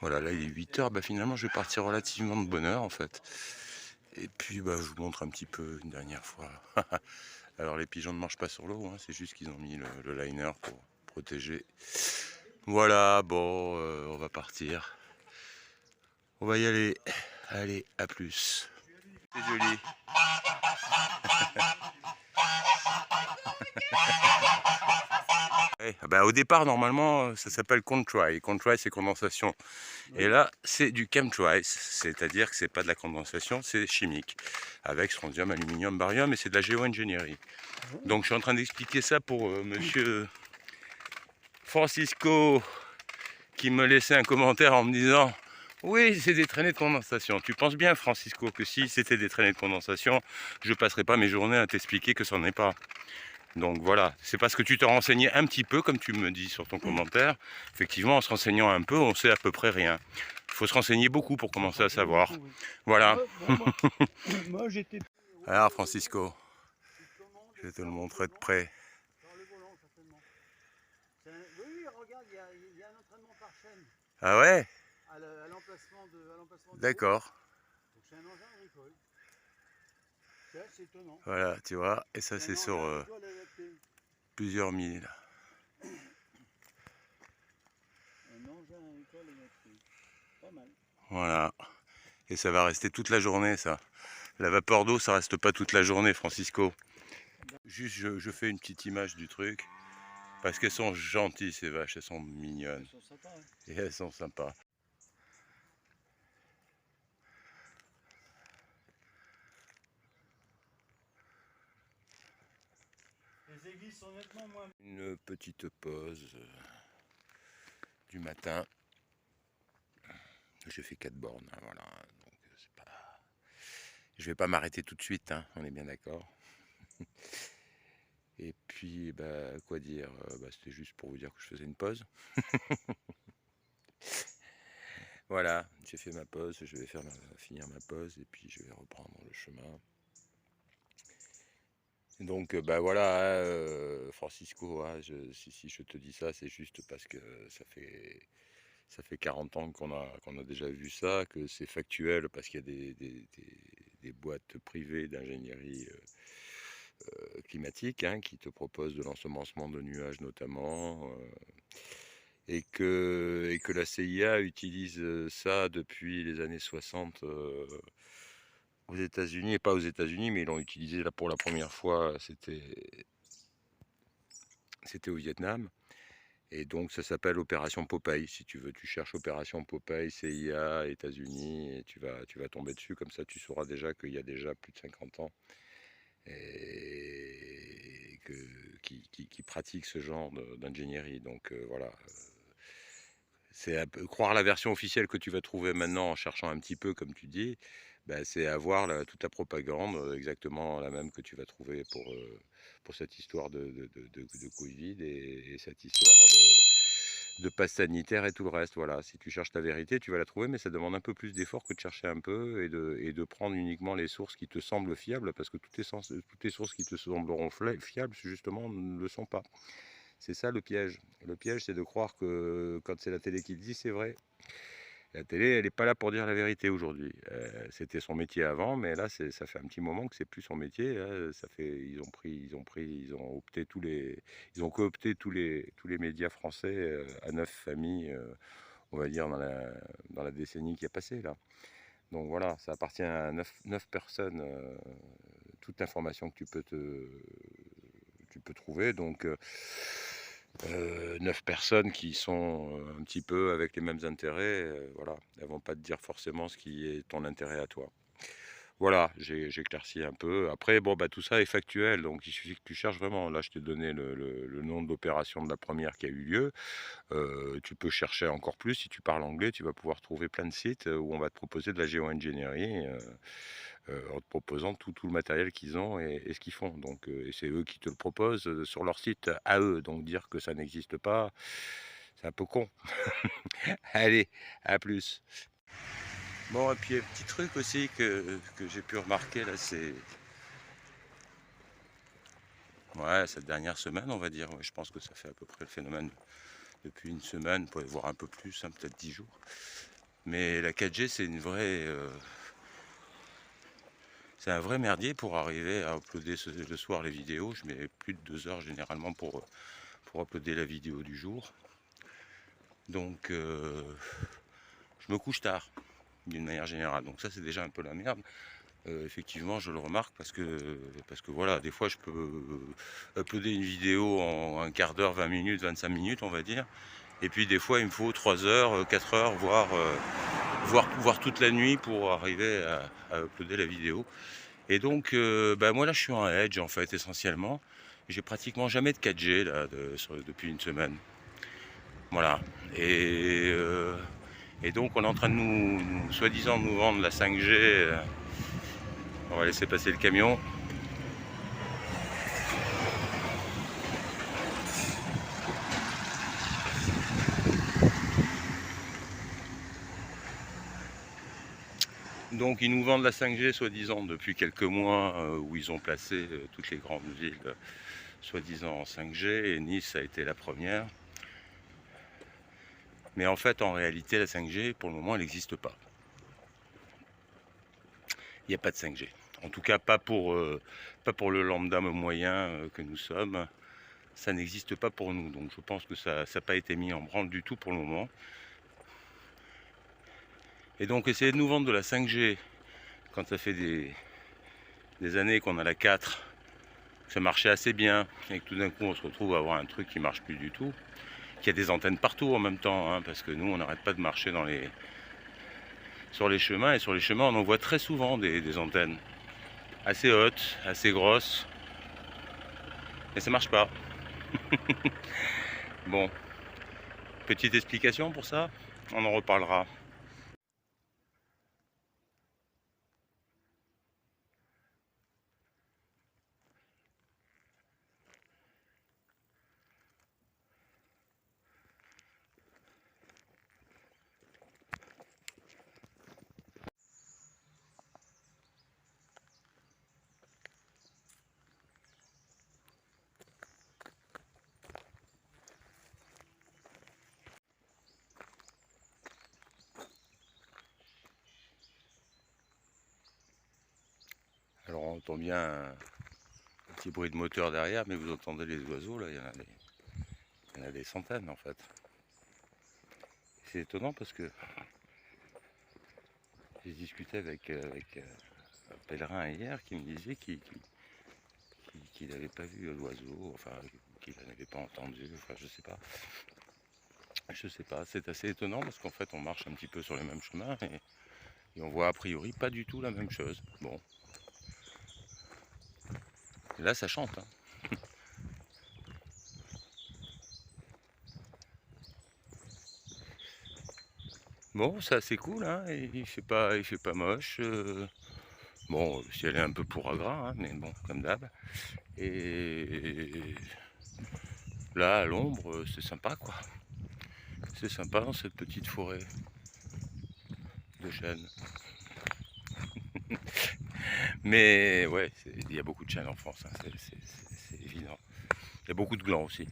Voilà, là il est 8 h, bah finalement je vais partir relativement de bonne heure en fait. Et puis bah je vous montre un petit peu une dernière fois. Alors les pigeons ne marchent pas sur l'eau, hein, c'est juste qu'ils ont mis le liner pour protéger. Voilà, bon, on va partir. On va y aller. Allez, à plus. C'est joli. Ouais, bah au départ, normalement, ça s'appelle Contry. Contry, c'est condensation. Et là, c'est du chemtrails, c'est-à-dire que c'est pas de la condensation, c'est chimique, avec strontium, aluminium, barium, et c'est de la géo-ingénierie. Donc je suis en train d'expliquer ça pour monsieur Francisco, qui me laissait un commentaire en me disant: oui, c'est des traînées de condensation. Tu penses bien, Francisco, que si c'était des traînées de condensation, je passerais pas mes journées à t'expliquer que ça n'en est pas. Donc voilà, c'est parce que tu te renseignais un petit peu, comme tu me dis sur ton commentaire. Effectivement, en se renseignant un peu, on sait à peu près rien. Il faut se renseigner beaucoup pour commencer à savoir. Voilà. Moi j'étais. Alors Francisco, je vais te le montrer de près. Sur le volant, certainement. Oui, regarde, il y a un entraînement par chaîne Ah ouais? à l'emplacement du route. D'accord. Donc c'est un engin agricole. C'est assez étonnant. Voilà, tu vois. Et ça, C'est un c'est sur engin agricole adapté. plusieurs milles. Un engin agricole adapté. Pas mal. Voilà. Et ça va rester toute la journée, ça. La vapeur d'eau, ça reste pas toute la journée, Francisco. Juste, je fais une petite image du truc. Parce qu'elles sont gentilles, ces vaches. Elles sont mignonnes. Ils sont sympas. Hein. Et elles sont sympas. Les aiguilles sont nettement moins. Une petite pause du matin. J'ai fait 4 bornes, hein, voilà. Donc, c'est pas... Je vais pas m'arrêter tout de suite, hein, on est bien d'accord. Et puis, bah, quoi dire, bah, c'était juste pour vous dire que je faisais une pause. Voilà, j'ai fait ma pause, je vais finir ma pause et puis je vais reprendre le chemin. Donc, bah voilà, hein, Francisco, hein, si je te dis ça, c'est juste parce que ça fait 40 ans qu'on a déjà vu ça, que c'est factuel parce qu'il y a des boîtes privées d'ingénierie climatique, hein, qui te proposent de l'ensemencement de nuages notamment, et que la CIA utilise ça depuis les années 60 aux États-Unis, et pas aux États-Unis, mais ils l'ont utilisé là pour la première fois, c'était au Vietnam. Et donc ça s'appelle Opération Popeye, si tu veux. Tu cherches Opération Popeye, CIA, États-Unis, et tu vas tomber dessus. Comme ça, tu sauras déjà qu'il y a déjà plus de 50 ans et qui pratiquent ce genre d'ingénierie. Donc voilà, c'est un peu, croire la version officielle que tu vas trouver maintenant en cherchant un petit peu, comme tu dis, bah, c'est avoir toute la propagande, exactement la même que tu vas trouver pour cette histoire de Covid et cette histoire de passe sanitaire et tout le reste. Voilà, si tu cherches ta vérité, tu vas la trouver, mais ça demande un peu plus d'effort que de chercher un peu et de prendre uniquement les sources qui te semblent fiables, parce que toutes les sources qui te sembleront fiables, justement, ne le sont pas. C'est ça le piège. Le piège, c'est de croire que quand c'est la télé qui le dit, c'est vrai. La télé, elle n'est pas là pour dire la vérité aujourd'hui. C'était son métier avant, mais là, ça fait un petit moment que c'est plus son métier. Hein. Ça fait, ils ont opté ils ont coopté tous les médias français à 9 familles, on va dire dans la décennie qui a passé là. Donc voilà, ça appartient à 9 personnes, toute l'information que tu peux trouver. Donc 9 personnes qui sont un petit peu avec les mêmes intérêts, voilà, elles vont pas te dire forcément ce qui est ton intérêt à toi. Voilà, j'ai éclairci un peu. Après, bon, bah, tout ça est factuel, donc il suffit que tu cherches vraiment. Là, je t'ai donné le nom de l'opération de la première qui a eu lieu. Tu peux chercher encore plus. Si tu parles anglais, tu vas pouvoir trouver plein de sites où on va te proposer de la géo-ingénierie, en te proposant tout le matériel qu'ils ont et ce qu'ils font. Donc, et c'est eux qui te le proposent sur leur site à eux. Donc, dire que ça n'existe pas, c'est un peu con. Allez, à plus. Bon, et puis un petit truc aussi que j'ai pu remarquer là, c'est ouais, cette dernière semaine, on va dire. Ouais, je pense que ça fait à peu près le phénomène depuis une semaine, pour y voir un peu plus, hein, peut-être 10 jours. Mais la 4G, c'est une vraie... c'est un vrai merdier pour arriver à uploader le soir les vidéos. Je mets plus de 2 heures généralement pour uploader la vidéo du jour. Donc je me couche tard d'une manière générale. Donc ça c'est déjà un peu la merde. Effectivement je le remarque parce que voilà, des fois je peux uploader une vidéo en un quart d'heure, 20 minutes, 25 minutes on va dire. Et puis des fois il me faut 3 heures, 4 heures, voire toute la nuit pour arriver à uploader la vidéo. Et donc moi là je suis en Edge en fait essentiellement. J'ai pratiquement jamais de 4G là depuis une semaine. Voilà. Et donc on est en train de soi-disant nous vendre la 5G. On va laisser passer le camion. Donc ils nous vendent la 5G soi-disant depuis quelques mois où ils ont placé toutes les grandes villes soi-disant en 5G et Nice a été la première. Mais en fait en réalité la 5G pour le moment elle n'existe pas. Il n'y a pas de 5G. En tout cas pas pour le lambda moyen que nous sommes. Ça n'existe pas pour nous. Donc je pense que ça n'a pas été mis en branle du tout pour le moment. Et donc essayer de nous vendre de la 5G quand ça fait des années qu'on a la 4, ça marchait assez bien, et que tout d'un coup on se retrouve à avoir un truc qui marche plus du tout, qu'il y a des antennes partout en même temps, hein, parce que nous on n'arrête pas de marcher sur les chemins, et sur les chemins on en voit très souvent des antennes assez hautes, assez grosses, et ça marche pas. Bon, petite explication pour ça, on en reparlera. Alors on entend bien un petit bruit de moteur derrière, mais vous entendez les oiseaux, là, il y en a des centaines en fait. C'est étonnant parce que j'ai discuté avec un pèlerin hier qui me disait qu'il n'avait pas vu l'oiseau, enfin qu'il n'avait pas entendu, enfin je sais pas. Je sais pas, c'est assez étonnant parce qu'en fait on marche un petit peu sur les mêmes chemins et on voit a priori pas du tout la même chose. Bon. Et là ça chante. Hein. Bon, c'est assez cool, hein, et il fait pas moche. Bon, le ciel est un peu pour gras, hein, mais bon, comme d'hab. Et là, à l'ombre, c'est sympa, quoi. C'est sympa dans cette petite forêt de chênes. Mais ouais, il y a beaucoup de chênes en France, hein, c'est évident. Il y a beaucoup de glands aussi.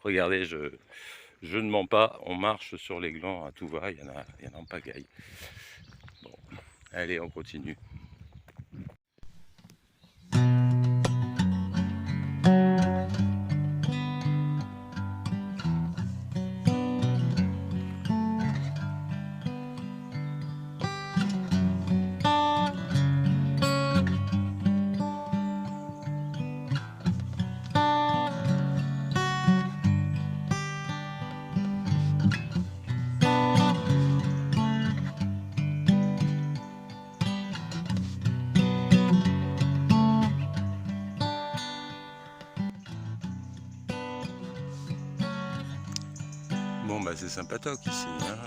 Regardez, je ne mens pas, on marche sur les glands à tout va, il y en a en pagaille. Bon, allez, on continue. Bon bah c'est sympatoque ici, hein,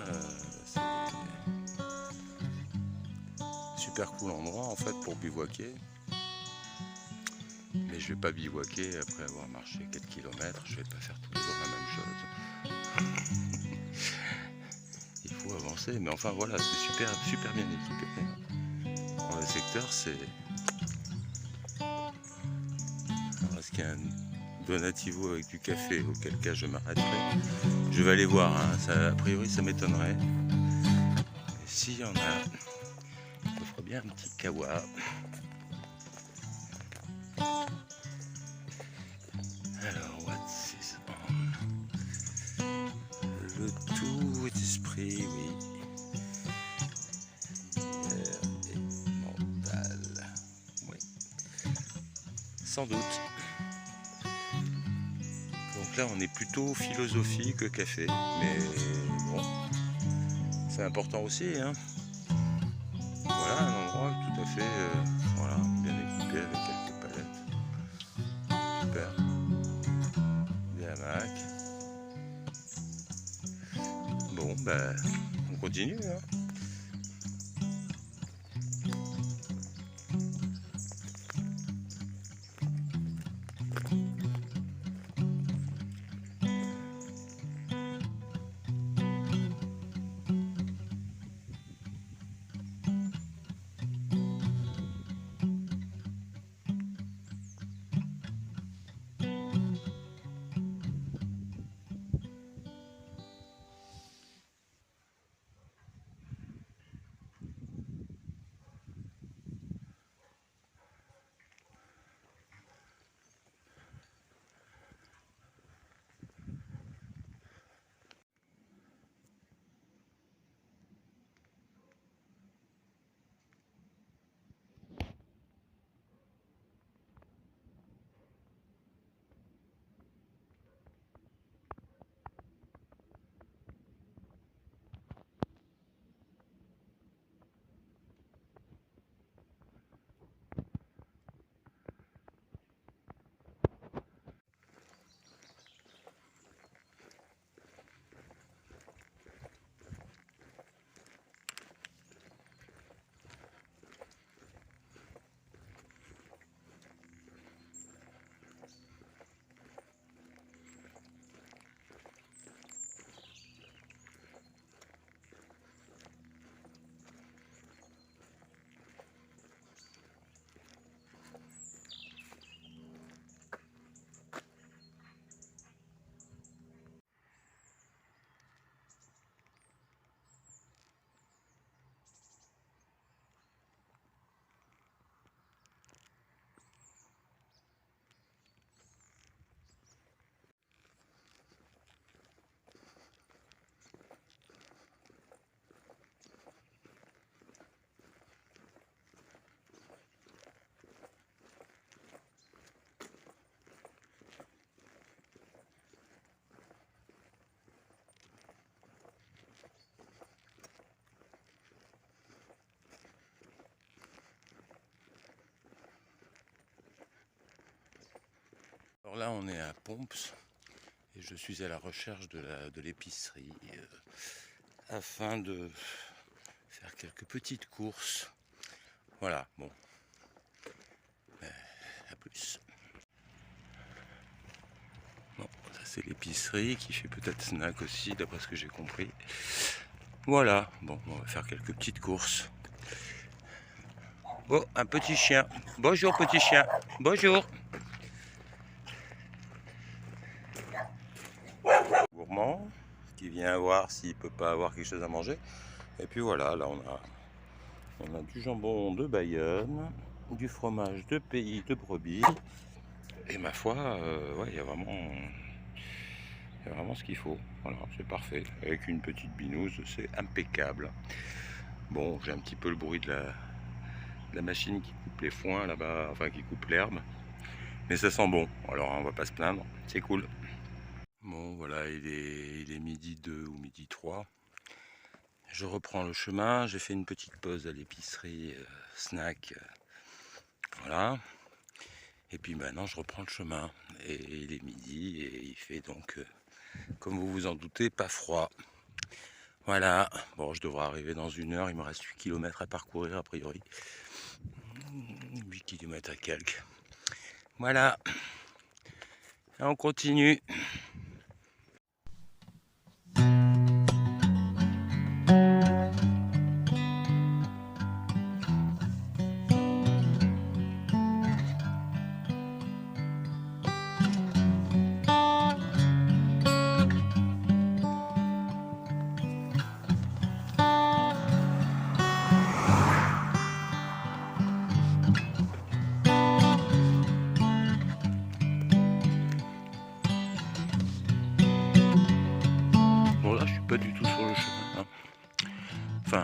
c'est super cool endroit en fait pour bivouaquer. Mais je vais pas bivouaquer après avoir marché 4 km, je vais pas faire tous les jours la même chose. Il faut avancer, mais enfin voilà, c'est super bien équipé. Dans le secteur c'est... Est-ce qu'il y a un Donativo avec du café, auquel cas je m'arrêterai. Je vais aller voir, hein. Ça, a priori ça m'étonnerait. S'il y en a, je me ferai bien un petit kawa. Alors, what's this on? Le tout est esprit, oui. Hier et mental. Oui, sans doute. Donc là, on est plutôt philosophie que café, mais bon, c'est important aussi, hein. Voilà un endroit tout à fait, voilà, bien équipé avec quelques palettes. Super. Des hamacs. Bon, bah, on continue, hein. Alors là, on est à Pomps et je suis à la recherche de l'épicerie afin de faire quelques petites courses. Voilà, bon, à plus. Bon, ça c'est l'épicerie qui fait peut-être snack aussi, d'après ce que j'ai compris. Voilà, bon, on va faire quelques petites courses. Oh, un petit chien. Bonjour petit chien. Bonjour. Gourmand qui vient voir s'il peut pas avoir quelque chose à manger. Et puis voilà, là on a du jambon de Bayonne, du fromage de pays de brebis. Et ma foi, ouais, il y a vraiment ce qu'il faut. Voilà, c'est parfait. Avec une petite binouse, c'est impeccable. Bon, j'ai un petit peu le bruit de la machine qui coupe les foins là-bas, enfin qui coupe l'herbe. Mais ça sent bon, alors on va pas se plaindre, c'est cool. Bon voilà, il est midi 2 ou midi 3. Je reprends le chemin, j'ai fait une petite pause à l'épicerie snack. Voilà. Et puis maintenant je reprends le chemin. Et il est midi et il fait donc, comme vous vous en doutez, pas froid. Voilà, bon je devrais arriver dans 1 heure, il me reste 8 km à parcourir a priori. 8 km à quelques. Voilà, et on continue.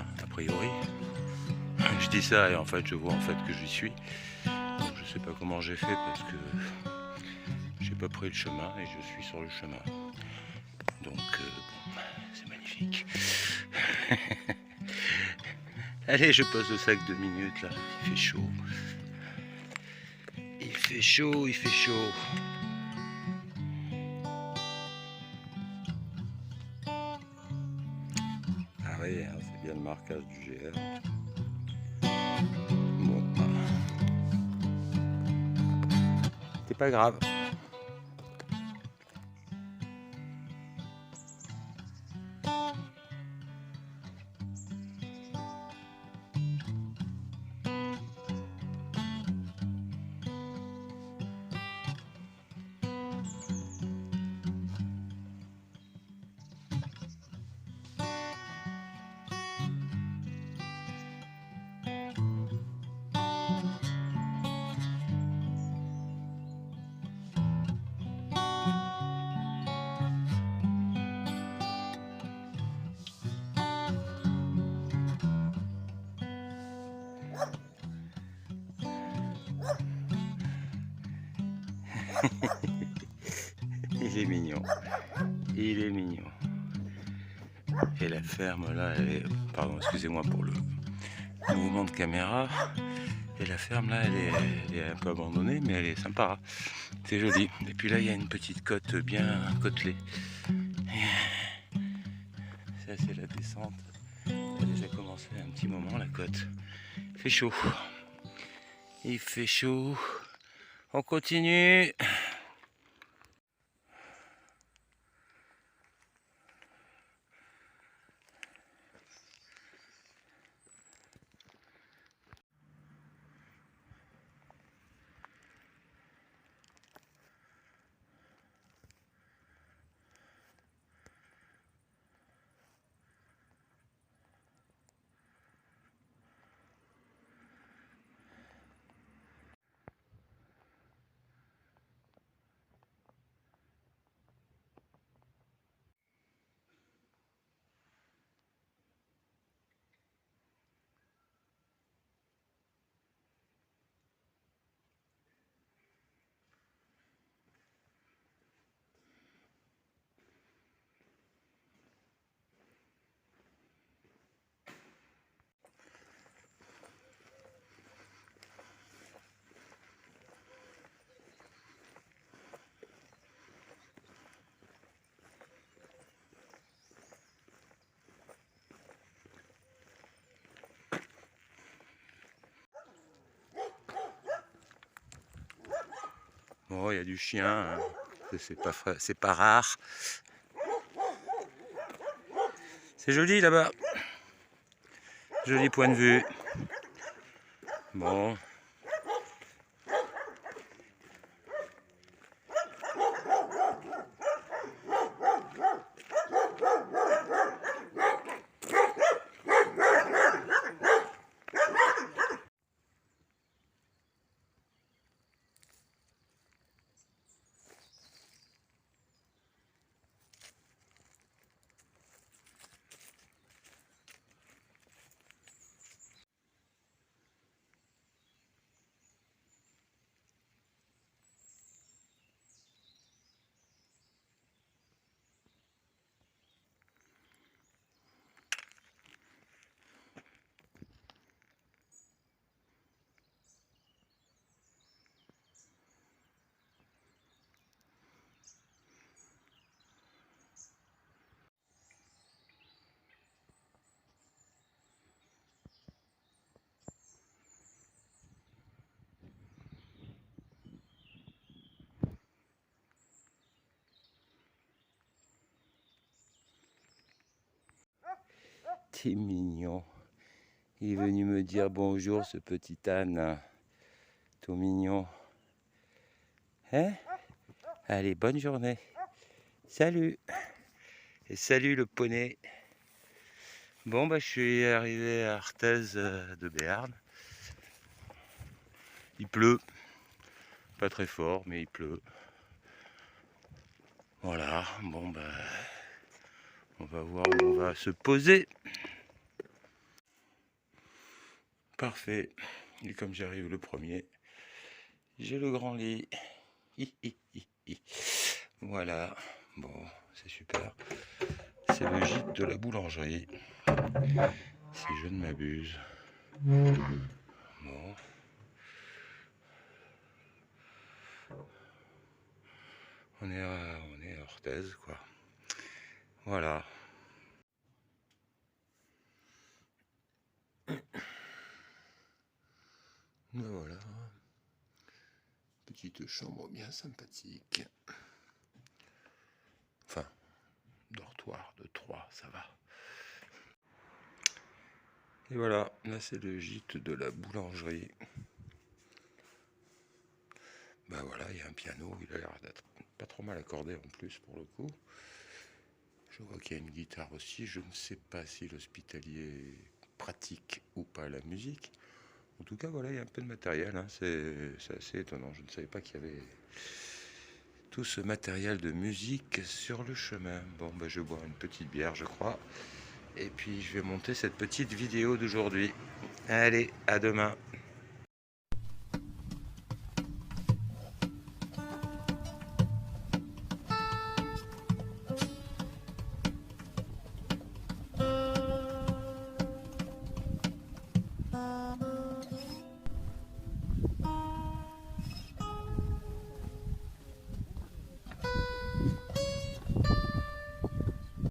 chemin, a priori. Je dis ça et en fait je vois en fait que j'y suis. Donc je sais pas comment j'ai fait parce que j'ai pas pris le chemin et je suis sur le chemin. Donc bon, c'est magnifique. Allez, je pose le sac 2 minutes là, il fait chaud. Il fait chaud, il fait chaud. Ah oui, hein, c'est bien le marquage du GR. Bon, c'est pas grave. Il est mignon. Il est mignon. Et la ferme là, elle est... Pardon, excusez-moi pour le mouvement de caméra. Et la ferme là, elle est un peu abandonnée, mais elle est sympa. C'est joli. Et puis là, il y a une petite côte bien côtelée. Ça, c'est la descente. Elle a déjà commencé un petit moment, la côte. Il fait chaud. Il fait chaud. On continue. Bon, il y a du chien, hein. C'est pas rare. C'est joli là-bas. Joli point de vue. Bon. T'es mignon. Il est venu me dire bonjour, ce petit âne. Tout mignon. Hein? Allez, bonne journée. Salut. Et salut le poney. Bon, bah, je suis arrivé à Arthez de Béarn. Il pleut. Pas très fort, mais il pleut. Voilà. Bon, bah, on va voir où on va se poser. Parfait. Et comme j'arrive le premier, j'ai le grand lit. Hi, hi, hi, hi. Voilà. Bon, c'est super. C'est le gîte de la boulangerie, si je ne m'abuse. Bon. On est à Orthez, quoi. Voilà. Voilà. Petite chambre bien sympathique. Enfin, dortoir de 3, ça va. Et voilà, là c'est le gîte de la boulangerie. Ben voilà, il y a un piano, il a l'air d'être pas trop mal accordé en plus pour le coup. Je vois qu'il y a une guitare aussi, je ne sais pas si l'hospitalier pratique ou pas la musique. En tout cas, voilà, il y a un peu de matériel, hein. C'est assez étonnant. Je ne savais pas qu'il y avait tout ce matériel de musique sur le chemin. Bon, ben, je vais boire une petite bière, je crois. Et puis, je vais monter cette petite vidéo d'aujourd'hui. Allez, à demain.